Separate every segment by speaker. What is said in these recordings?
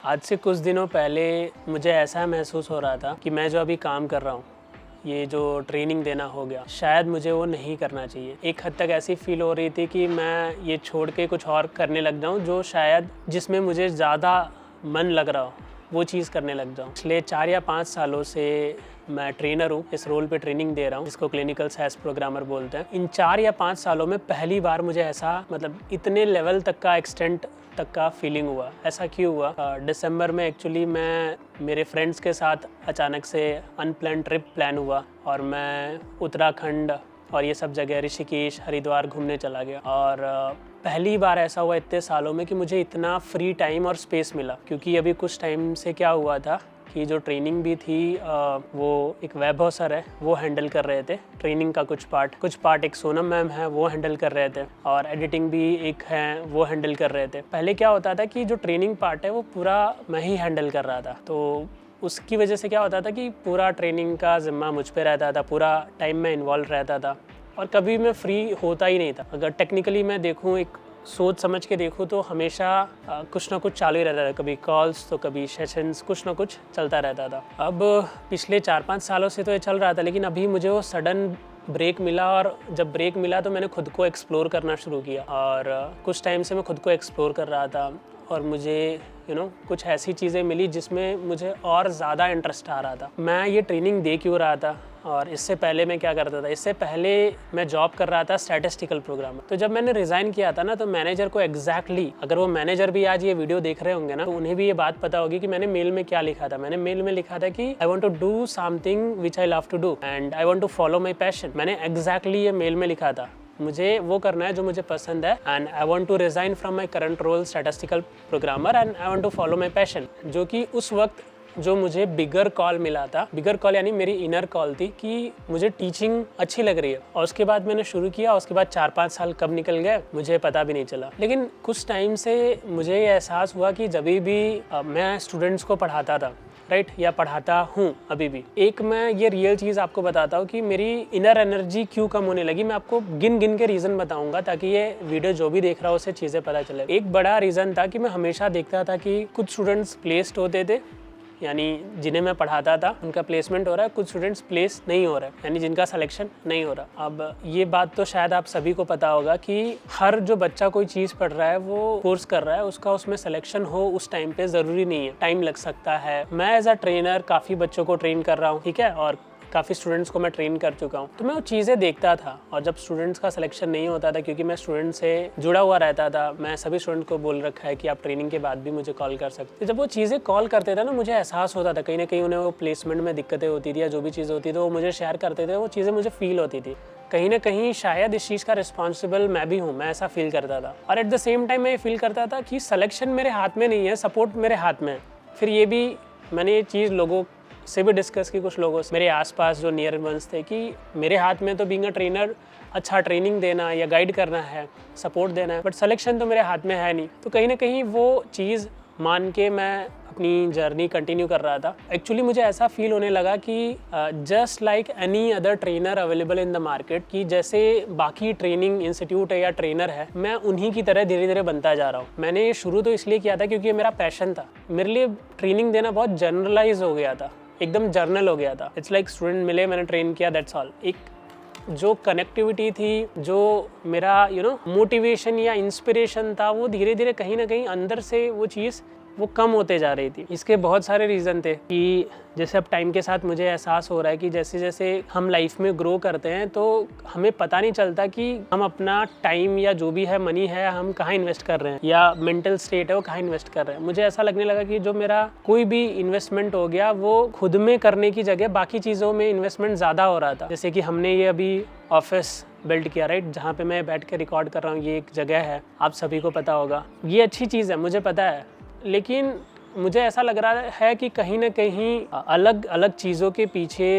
Speaker 1: आज से कुछ दिनों पहले मुझे ऐसा महसूस हो रहा था कि मैं जो अभी काम कर रहा हूँ, ये जो ट्रेनिंग देना हो गया, शायद मुझे वो नहीं करना चाहिए। एक हद तक ऐसी फील हो रही थी कि मैं ये छोड़ के कुछ और करने लग जाऊँ जो शायद जिसमें मुझे ज़्यादा मन लग रहा हो, वो चीज़ करने लग जाऊँ। पिछले 4 या 5 सालों से मैं ट्रेनर हूँ, इस रोल पे ट्रेनिंग दे रहा हूँ, जिसको क्लिनिकल SaaS प्रोग्रामर बोलते हैं। इन 4 या 5 सालों में पहली बार मुझे ऐसा इतने लेवल तक का एक्सटेंट तक का फीलिंग हुआ। ऐसा क्यों हुआ? दिसंबर में एक्चुअली मैं मेरे फ्रेंड्स के साथ अचानक से अनप्लान ट्रिप प्लान हुआ और मैं उत्तराखंड और ये सब जगह ऋषिकेश, हरिद्वार घूमने चला गया। और पहली बार ऐसा हुआ इतने सालों में कि मुझे इतना फ्री टाइम और स्पेस मिला, क्योंकि अभी कुछ टाइम से क्या हुआ था कि जो ट्रेनिंग भी थी वो एक वैभव सर है, वो हैंडल कर रहे थे ट्रेनिंग का कुछ पार्ट एक सोनम मैम है, वो हैंडल कर रहे थे, और एडिटिंग भी एक है, वो हैंडल कर रहे थे। पहले क्या होता था कि जो ट्रेनिंग पार्ट है वो पूरा मैं ही हैंडल कर रहा था, तो उसकी वजह से क्या होता था कि पूरा ट्रेनिंग का जिम्मा मुझ पे रहता था, पूरा टाइम में इन्वॉल्व रहता था और कभी मैं फ्री होता ही नहीं था। अगर टेक्निकली मैं देखूँ, एक सोच समझ के देखूँ तो हमेशा कुछ ना कुछ चालू ही रहता था, कभी कॉल्स तो कभी सेशंस, कुछ ना कुछ चलता रहता था। अब पिछले 4-5 सालों से तो ये चल रहा था, लेकिन अभी मुझे वो सडन ब्रेक मिला, और जब ब्रेक मिला तो मैंने खुद को एक्सप्लोर करना शुरू किया। और कुछ टाइम से मैं खुद को एक्सप्लोर कर रहा था और मुझे कुछ ऐसी चीज़ें मिली जिसमें मुझे और ज़्यादा इंटरेस्ट आ रहा था। मैं ये ट्रेनिंग दे क्यों रहा था, और इससे पहले मैं क्या करता था? इससे पहले मैं जॉब कर रहा था स्टैटिस्टिकल प्रोग्रामर। तो जब मैंने रिज़ाइन किया था ना, तो मैनेजर को एग्जैक्टली, अगर वो मैनेजर भी आज ये वीडियो देख रहे होंगे ना, तो उन्हें भी ये बात पता होगी कि मैंने मेल में क्या लिखा था। मैंने मेल में लिखा था कि I want to do something which I love to do and I want to follow my passion. मैंने एग्जैक्टली ये मेल में लिखा था, मुझे वो करना है जो मुझे पसंद है, and I want to resign from my current role statistical programmer and I want to follow my passion. जो कि उस वक्त जो मुझे बिगर कॉल मिला था, बिगर कॉल यानी मेरी इनर कॉल थी कि मुझे टीचिंग अच्छी लग रही है। और उसके बाद मैंने शुरू किया, उसके बाद 4-5 साल कब निकल गए मुझे पता भी नहीं चला। लेकिन कुछ टाइम से मुझे ये एहसास हुआ कि जब भी मैं स्टूडेंट्स को पढ़ाता था, राइट, या पढ़ाता हूँ अभी भी, एक मैं ये रियल चीज़ आपको बताता हूँ कि मेरी इनर एनर्जी क्यों कम होने लगी। मैं आपको गिन गिन के रीज़न बताऊँगा ताकि ये वीडियो जो भी देख रहा हो उसे चीज़ें पता चले। एक बड़ा रीज़न था कि मैं हमेशा देखता था कि कुछ स्टूडेंट्स प्लेस्ड होते थे, यानी जिन्हें मैं पढ़ाता था उनका प्लेसमेंट हो रहा है, कुछ स्टूडेंट्स प्लेस नहीं हो रहा है, यानी जिनका सिलेक्शन नहीं हो रहा। अब ये बात तो शायद आप सभी को पता होगा कि हर जो बच्चा कोई चीज़ पढ़ रहा है, वो कोर्स कर रहा है, उसका उसमें सिलेक्शन हो उस टाइम पे ज़रूरी नहीं है, टाइम लग सकता है। मैं एज अ ट्रेनर काफ़ी बच्चों को ट्रेन कर रहा हूँ, ठीक है, और काफ़ी स्टूडेंट्स को मैं ट्रेन कर चुका हूँ, तो मैं वो चीज़ें देखता था। और जब स्टूडेंट्स का सिलेक्शन नहीं होता था, क्योंकि मैं स्टूडेंट से जुड़ा हुआ रहता था, मैं सभी स्टूडेंट को बोल रखा है कि आप ट्रेनिंग के बाद भी मुझे कॉल कर सकते। जब वो चीज़ें कॉल करते थे ना, मुझे एहसास होता था कहीं ना कहीं उन्हें वो प्लेसमेंट में दिक्कतें होती थी, या जो भी चीज़ होती थी वो मुझे शेयर करते थे, वो चीज़ें मुझे फील होती थी कहीं ना कहीं शायद इस चीज़ का रिस्पॉन्सिबल मैं भी हूँ, मैं ऐसा फील करता था। और एट द सेम टाइम मैं ये फील करता था कि सिलेक्शन मेरे हाथ में नहीं है, सपोर्ट मेरे हाथ में है। फिर ये भी मैंने ये चीज़ लोगों से भी डिस्कस की, कुछ लोगों से, मेरे आसपास जो नियर वंस थे, कि मेरे हाथ में तो बीइंग अ ट्रेनर अच्छा ट्रेनिंग देना या गाइड करना है, सपोर्ट देना है, बट सिलेक्शन तो मेरे हाथ में है नहीं। तो कहीं ना कहीं वो चीज़ मान के मैं अपनी जर्नी कंटिन्यू कर रहा था। एक्चुअली मुझे ऐसा फील होने लगा कि just like any other trainer available in the market, कि जैसे बाकी ट्रेनिंग इंस्टीट्यूट है या ट्रेनर है, मैं उन्हीं की तरह धीरे धीरे बनता जा रहा हूँ। मैंने ये शुरू तो इसलिए किया था क्योंकि ये मेरा पैशन था। मेरे लिए ट्रेनिंग देना बहुत जनरलाइज हो गया था, एकदम जर्नल हो गया था। इट्स लाइक स्टूडेंट मिले, मैंने ट्रेन किया, दैट्स ऑल। एक जो कनेक्टिविटी थी, जो मेरा मोटिवेशन या इंस्पिरेशन था, वो धीरे धीरे कहीं ना कहीं अंदर से वो चीज़ वो कम होते जा रही थी। इसके बहुत सारे रीज़न थे कि जैसे अब टाइम के साथ मुझे एहसास हो रहा है कि जैसे जैसे हम लाइफ में ग्रो करते हैं तो हमें पता नहीं चलता कि हम अपना टाइम या जो भी है, मनी है, हम कहाँ इन्वेस्ट कर रहे हैं, या मेंटल स्टेट है वो कहाँ इन्वेस्ट कर रहे हैं। मुझे ऐसा लगने लगा कि जो मेरा कोई भी इन्वेस्टमेंट हो गया, वो खुद में करने की जगह बाकी चीज़ों में इन्वेस्टमेंट ज़्यादा हो रहा था। जैसे कि हमने ये अभी ऑफिस बिल्ड किया, राइट, जहाँ पे मैं बैठ के रिकॉर्ड कर रहा हूँ, ये एक जगह है, आप सभी को पता होगा, ये अच्छी चीज़ है, मुझे पता है। लेकिन मुझे ऐसा लग रहा है कि कहीं ना कहीं अलग अलग चीज़ों के पीछे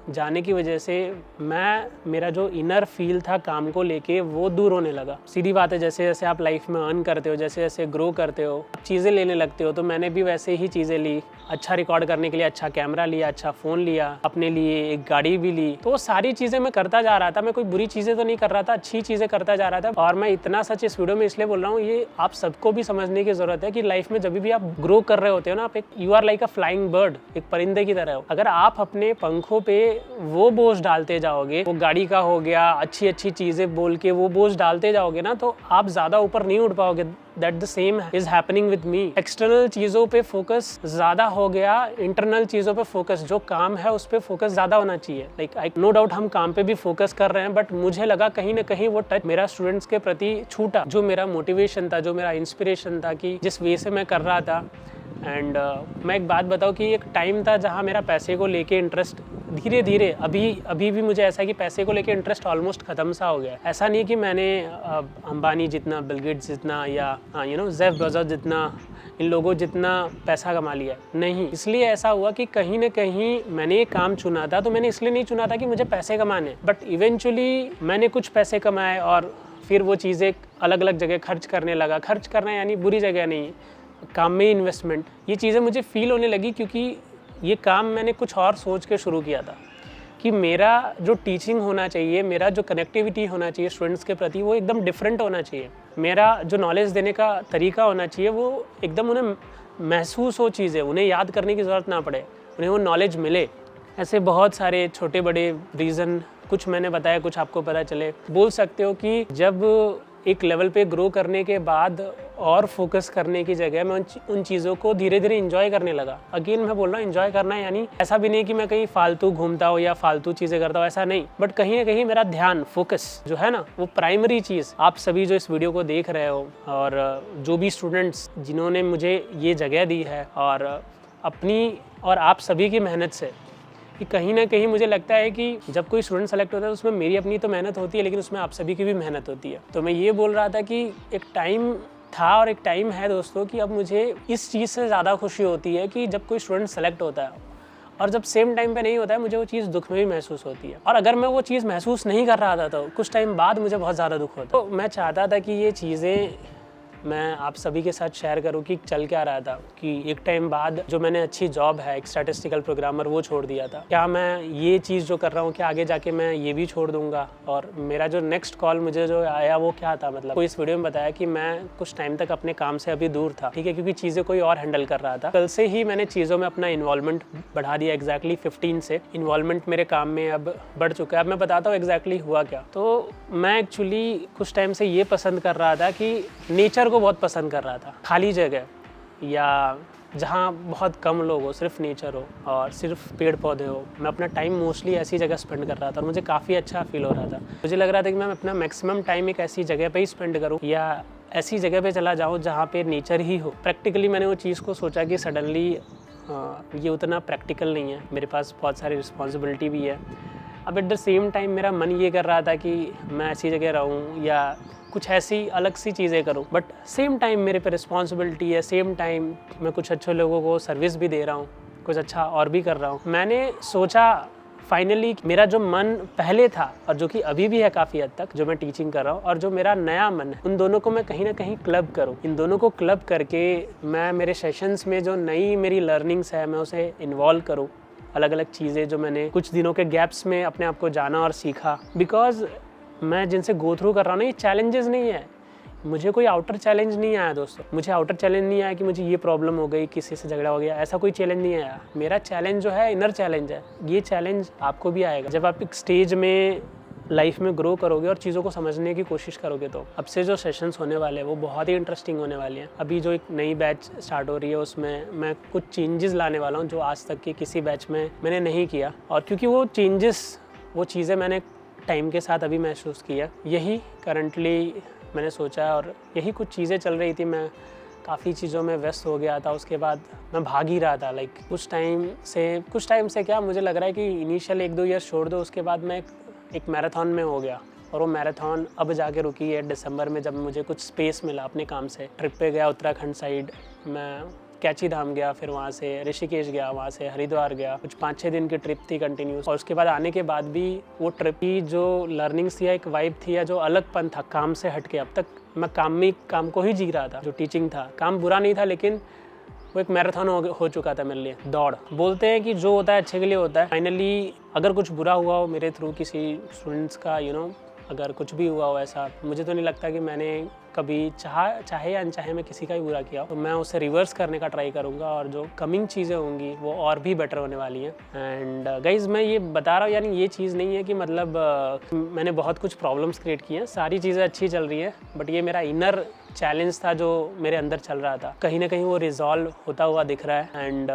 Speaker 1: जाने की वजह से मेरा जो इनर फील था काम को लेके वो दूर होने लगा। सीधी बात है, जैसे जैसे आप लाइफ में अर्न करते हो, जैसे जैसे ग्रो करते हो, चीज़ें लेने लगते हो, तो मैंने भी वैसे ही चीज़ें ली। अच्छा रिकॉर्ड करने के लिए अच्छा कैमरा लिया, अच्छा फ़ोन लिया, अपने लिए एक गाड़ी भी ली। तो वो सारी चीज़ें मैं करता जा रहा था। मैं कोई बुरी चीज़ें तो नहीं कर रहा था, अच्छी चीज़ें करता जा रहा था। और मैं इतना सच इस वीडियो में इसलिए बोल रहा हूँ, ये आप सबको भी समझने की ज़रूरत है कि लाइफ में जब भी आप ग्रो कर रहे होते हो ना, आप you are like a flying bird, एक परिंदे की तरह हो। अगर आप अपने पंखों पे वो बोझ डालते जाओगे, वो गाड़ी का हो गया, अच्छी अच्छी चीज़ें बोल के वो बोझ डालते जाओगे ना, तो आप ज़्यादा ऊपर नहीं उठ पाओगे। That the same is happening with me. External चीज़ों पे फोकस ज़्यादा हो गया, इंटरनल चीज़ों पे फोकस, जो काम है उस पे फोकस ज़्यादा होना चाहिए। लाइक नो डाउट हम काम पे भी फोकस कर रहे हैं, बट मुझे लगा कहीं ना कहीं वो टच मेरा स्टूडेंट्स के प्रति छूटा। जो मेरा मोटिवेशन था, जो मेरा इंस्पिरेशन था, कि जिस वे से मैं कर रहा था। एंड मैं एक बात बताऊँ कि एक टाइम था जहाँ मेरा पैसे को लेके इंटरेस्ट धीरे धीरे, अभी भी मुझे ऐसा है कि पैसे को लेके इंटरेस्ट ऑलमोस्ट ख़त्म सा हो गया। ऐसा नहीं कि मैंने अंबानी जितना, बिल गेट्स जितना, या जेफ बेज़ोस जितना, इन लोगों जितना पैसा कमा लिया, नहीं। इसलिए ऐसा हुआ कि कहीं ना कहीं मैंने एक काम चुना था, तो मैंने इसलिए नहीं चुना था कि मुझे पैसे कमाने, बट इवेंचुअली मैंने कुछ पैसे कमाए और फिर वो चीज़ें अलग अलग जगह खर्च करने लगा। खर्च करना यानी बुरी जगह नहीं, काम में इन्वेस्टमेंट। ये चीज़ें मुझे फील होने लगी क्योंकि ये काम मैंने कुछ और सोच के शुरू किया था कि मेरा जो टीचिंग होना चाहिए, मेरा जो कनेक्टिविटी होना चाहिए स्टूडेंट्स के प्रति, वो एकदम डिफरेंट होना चाहिए। मेरा जो नॉलेज देने का तरीका होना चाहिए वो एकदम उन्हें महसूस हो चीज़ें, उन्हें याद करने की ज़रूरत ना पड़े, उन्हें वो नॉलेज मिले। ऐसे बहुत सारे छोटे बड़े रीज़न, कुछ मैंने बताया, कुछ आपको पता चले। बोल सकते हो कि जब एक लेवल पे ग्रो करने के बाद और फोकस करने की जगह मैं उन चीज़ों को धीरे धीरे इंजॉय करने लगा। अगेन मैं बोल रहा हूँ, इंजॉय करना यानी ऐसा भी नहीं कि मैं कहीं फालतू घूमता हूँ या फालतू चीज़ें करता हूँ, ऐसा नहीं। बट कहीं ना कहीं मेरा ध्यान, फोकस जो है ना, वो प्राइमरी चीज़। आप सभी जो इस वीडियो को देख रहे हो और जो भी स्टूडेंट्स जिन्होंने मुझे ये जगह दी है, और अपनी और आप सभी की मेहनत से, कि कहीं ना कहीं मुझे लगता है कि जब कोई स्टूडेंट सेलेक्ट होता है तो उसमें मेरी अपनी तो मेहनत होती है, लेकिन उसमें आप सभी की भी मेहनत होती है। तो मैं ये बोल रहा था कि एक टाइम था और एक टाइम है दोस्तों कि अब मुझे इस चीज़ से ज़्यादा खुशी होती है कि जब कोई स्टूडेंट सेलेक्ट होता है, और जब सेम टाइम पे नहीं होता है, मुझे वो चीज़ दुख में भी महसूस होती है। और अगर मैं वो चीज़ महसूस नहीं कर रहा था तो कुछ टाइम बाद मुझे बहुत ज़्यादा दुख होता। तो मैं चाहता था कि ये चीज़ें मैं आप सभी के साथ शेयर करूं कि चल क्या रहा था। कि एक टाइम बाद जो मैंने अच्छी जॉब है, एक स्टैटिस्टिकल प्रोग्रामर, वो छोड़ दिया था। क्या मैं ये चीज़ जो कर रहा हूँ, क्या आगे जाके मैं ये भी छोड़ दूंगा? और मेरा जो नेक्स्ट कॉल मुझे जो आया वो क्या था, मतलब कोई इस वीडियो में बताया कि मैं कुछ टाइम तक अपने काम से अभी दूर था, ठीक है, क्योंकि चीज़ें कोई और हैंडल कर रहा था। कल से ही मैंने चीज़ों में अपना इन्वॉल्वमेंट बढ़ा दिया। एग्जैक्टली 15 से इन्वॉल्वमेंट मेरे काम में अब बढ़ चुका है। अब मैं बताता हूँ एग्जैक्टली हुआ क्या। तो मैं एक्चुअली कुछ टाइम से ये पसंद कर रहा था कि नेचर को बहुत पसंद कर रहा था। खाली जगह या जहाँ बहुत कम लोग हो, सिर्फ नेचर हो और सिर्फ पेड़ पौधे हो। मैं अपना टाइम मोस्टली ऐसी जगह स्पेंड कर रहा था और मुझे काफ़ी अच्छा फील हो रहा था। मुझे लग रहा था कि मैं अपना मैक्सिमम टाइम एक ऐसी जगह पे ही स्पेंड करूँ या ऐसी जगह पे चला जाऊँ जहाँ पे नेचर ही हो। प्रैक्टिकली मैंने वो चीज़ को सोचा कि सडनली ये उतना प्रैक्टिकल नहीं है, मेरे पास बहुत सारी रिस्पॉन्सिबिलिटी भी है। अब एट द सेम टाइम मेरा मन ये कर रहा था कि मैं ऐसी जगह रहूँ या कुछ ऐसी अलग सी चीज़ें करूँ, बट सेम टाइम मेरे पे रिस्पॉन्सिबिलिटी है। सेम टाइम मैं कुछ अच्छे लोगों को सर्विस भी दे रहा हूँ, कुछ अच्छा और भी कर रहा हूँ। मैंने सोचा फाइनली मेरा जो मन पहले था और जो कि अभी भी है काफ़ी हद तक, जो मैं टीचिंग कर रहा हूँ, और जो मेरा नया मन है, उन दोनों को मैं कहीं ना कहीं क्लब करूँ। इन दोनों को क्लब करके मैं मेरे सेशंस में जो नई मेरी लर्निंग्स है मैं उसे इन्वॉल्व करूँ। अलग अलग चीज़ें जो मैंने कुछ दिनों के गैप्स में अपने आप को जाना और सीखा। बिकॉज मैं जिनसे गो थ्रू कर रहा हूँ ना, ये चैलेंजेस नहीं है। मुझे कोई आउटर चैलेंज नहीं आया दोस्तों। मुझे आउटर चैलेंज नहीं आया कि मुझे ये प्रॉब्लम हो गई, किसी से झगड़ा हो गया, ऐसा कोई चैलेंज नहीं आया। मेरा चैलेंज जो है इनर चैलेंज है। ये चैलेंज आपको भी आएगा जब आप एक स्टेज में लाइफ में ग्रो करोगे और चीज़ों को समझने की कोशिश करोगे। तो अब से जो सेशंस होने वाले हैं वो बहुत ही इंटरेस्टिंग होने वाली हैं। अभी जो एक नई बैच स्टार्ट हो रही है उसमें मैं कुछ चेंजेस लाने वाला हूँ जो आज तक की किसी बैच में मैंने नहीं किया। और क्योंकि वो चेंजेस, वो चीज़ें मैंने टाइम के साथ अभी महसूस किया, यही करंटली मैंने सोचा और यही कुछ चीज़ें चल रही थी। मैं काफ़ी चीज़ों में व्यस्त हो गया था। उसके बाद मैं भाग ही रहा था। लाइक कुछ टाइम से क्या मुझे लग रहा है कि इनिशियल 1-2 ईयर्स छोड़ दो, उसके बाद मैं एक मैराथन में हो गया। और वो मैराथन अब जाके रुकी है दिसंबर में, जब मुझे कुछ स्पेस मिला अपने काम से। ट्रिप पे गया उत्तराखंड साइड। मैं कैची धाम गया, फिर वहाँ से ऋषिकेश गया, वहाँ से हरिद्वार गया, कुछ 5-6 दिन की ट्रिप थी कंटिन्यूस। और उसके बाद आने के बाद भी वो ट्रिप की जो लर्निंग्स थी या एक वाइब थी या जो अलगपन था काम से हट के, अब तक मैं काम को ही जी रहा था। जो टीचिंग था, काम बुरा नहीं था, लेकिन वो एक मैराथन हो चुका था मेरे लिए, दौड़। बोलते हैं कि जो होता है अच्छे के लिए होता है। फाइनली अगर कुछ बुरा हुआ हो मेरे थ्रू किसी स्टूडेंट्स का, अगर कुछ भी हुआ हो ऐसा, मुझे तो नहीं लगता कि मैंने कभी चाहे या अनचाहे में किसी का ही बुरा किया हो। तो मैं उसे रिवर्स करने का ट्राई करूँगा और जो कमिंग चीज़ें होंगी वो और भी बेटर होने वाली हैं। एंड गाइज मैं ये बता रहा हूँ, यानी ये चीज़ नहीं है कि मतलब मैंने बहुत कुछ प्रॉब्लम्स क्रिएट की हैं, सारी चीज़ें अच्छी चल रही है, बट ये मेरा इनर चैलेंज था जो मेरे अंदर चल रहा था, कहीं ना कहीं वो रिजॉल्व होता हुआ दिख रहा है। एंड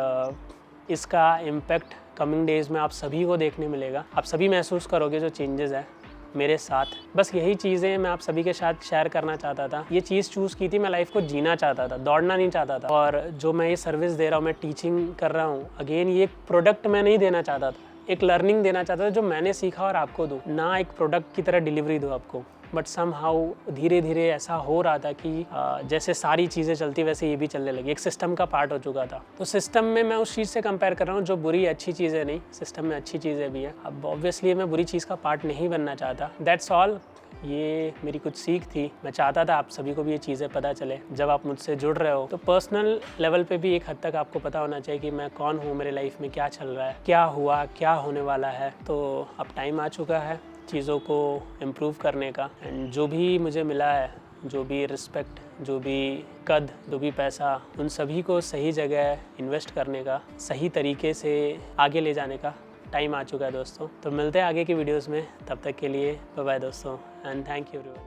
Speaker 1: इसका इम्पैक्ट कमिंग डेज में आप सभी को देखने मिलेगा, आप सभी महसूस करोगे जो चेंजेस है मेरे साथ। बस यही चीज़ें मैं आप सभी के साथ शेयर करना चाहता था। ये चीज़ चूज़ की थी, मैं लाइफ को जीना चाहता था, दौड़ना नहीं चाहता था। और जो मैं ये सर्विस दे रहा हूँ, मैं टीचिंग कर रहा हूँ, अगेन ये एक प्रोडक्ट मैं नहीं देना चाहता था, एक लर्निंग देना चाहता था जो मैंने सीखा और आपको दूँ, ना एक प्रोडक्ट की तरह डिलीवरी दूँ आपको। बट समहाउ धीरे धीरे ऐसा हो रहा था कि जैसे सारी चीज़ें चलती वैसे ये भी चलने लगी, एक सिस्टम का पार्ट हो चुका था। तो सिस्टम में मैं उस चीज़ से कंपेयर कर रहा हूँ जो बुरी अच्छी चीज़ें नहीं, सिस्टम में अच्छी चीज़ें भी हैं। अब ऑब्वियसली मैं बुरी चीज़ का पार्ट नहीं बनना चाहता, दैट्स ऑल। ये मेरी कुछ सीख थी, मैं चाहता था आप सभी को भी ये चीज़ें पता चले। जब आप मुझसे जुड़ रहे हो तो पर्सनल लेवल पे भी एक हद तक आपको पता होना चाहिए कि मैं कौन हूँ, मेरे लाइफ में क्या चल रहा है, क्या हुआ, क्या होने वाला है। तो अब टाइम आ चुका है चीज़ों को इम्प्रूव करने का। एंड जो भी मुझे मिला है, जो भी रिस्पेक्ट, जो भी कद, जो भी पैसा, उन सभी को सही जगह इन्वेस्ट करने का, सही तरीके से आगे ले जाने का टाइम आ चुका है दोस्तों। तो मिलते हैं आगे की वीडियोस में, तब तक के लिए बाय बाय दोस्तों, एंड थैंक यू एवरीवन।